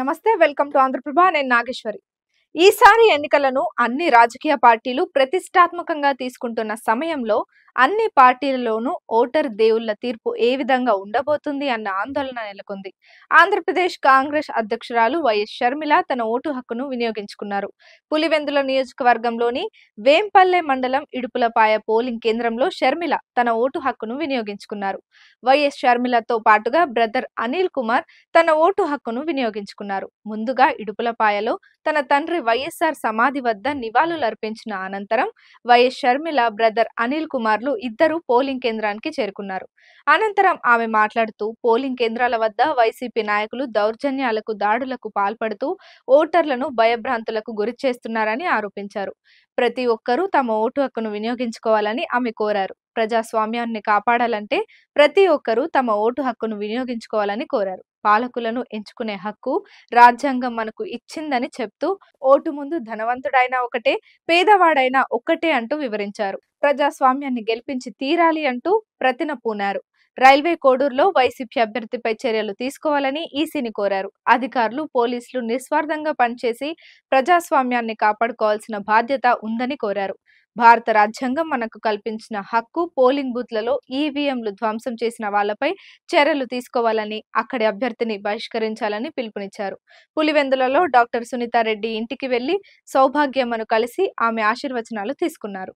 నమస్తే. Welcome to Andhra Prabha. నేను నాగేశ్వరి. ఈసారి ఎన్నికలను అన్ని రాజకీయ పార్టీలు ప్రతిష్టాత్మకంగా తీసుకుంటున్న సమయంలో అన్ని పార్టీలలోనూ ఓటర్ దేవుళ్ల తీర్పు ఏ విధంగా ఉండబోతుంది అన్న ఆందోళన నెలకొంది. ఆంధ్రప్రదేశ్ కాంగ్రెస్ అధ్యక్షురాలు వైఎస్ షర్మిల తన ఓటు హక్కును వినియోగించుకున్నారు. పులివెందుల నియోజకవర్గంలోని వేంపల్లె మండలం ఇడుపులపాయ పోలింగ్ కేంద్రంలో షర్మిల తన ఓటు హక్కును వినియోగించుకున్నారు. వైఎస్ షర్మిలతో పాటుగా బ్రదర్ అనిల్ కుమార్ తన ఓటు హక్కును వినియోగించుకున్నారు. ముందుగా ఇడుపులపాయలో తన తండ్రి వైఎస్ఆర్ సమాధి వద్ద నివాళులర్పించిన అనంతరం వైఎస్ షర్మిల, బ్రదర్ అనిల్ కుమార్లు ఇద్దరు పోలింగ్ కేంద్రానికి చేరుకున్నారు. అనంతరం ఆమె మాట్లాడుతూ పోలింగ్ కేంద్రాల వద్ద వైసీపీ నాయకులు దౌర్జన్యాలకు, దాడులకు పాల్పడుతూ ఓటర్లను భయభ్రాంతులకు గురి చేస్తున్నారని ఆరోపించారు. ప్రతి ఒక్కరూ తమ ఓటు హక్కును వినియోగించుకోవాలని ఆమె కోరారు. ప్రజాస్వామ్యాన్ని కాపాడాలంటే ప్రతి ఒక్కరూ తమ ఓటు హక్కును వినియోగించుకోవాలని కోరారు. పాలకులను ఎంచుకునే హక్కు రాజ్యాంగం మనకు ఇచ్చిందని చెప్తూ ఓటు ముందు ధనవంతుడైనా ఒకటే, పేదవాడైనా ఒక్కటే అంటూ వివరించారు. ప్రజాస్వామ్యాన్ని గెలిపించి తీరాలి అంటూ ప్రతినపూనారు. రైల్వే కోడూరులో వైసీపీ అభ్యర్థిపై చర్యలు తీసుకోవాలని ఈసీని కోరారు. అధికారులు, పోలీసులు నిస్వార్థంగా పనిచేసి ప్రజాస్వామ్యాన్ని కాపాడుకోవాల్సిన బాధ్యత ఉందని కోరారు. భారత రాజ్యాంగం మనకు కల్పించిన హక్కు, పోలింగ్ బూత్లలో ఈవీఎంలు ధ్వంసం చేసిన వాళ్లపై చర్యలు తీసుకోవాలని, అక్కడి అభ్యర్థిని బహిష్కరించాలని పిలుపునిచ్చారు. పులివెందులలో డాక్టర్ సునీతారెడ్డి ఇంటికి వెళ్లి సౌభాగ్యమ్మను కలిసి ఆమె ఆశీర్వచనాలు తీసుకున్నారు.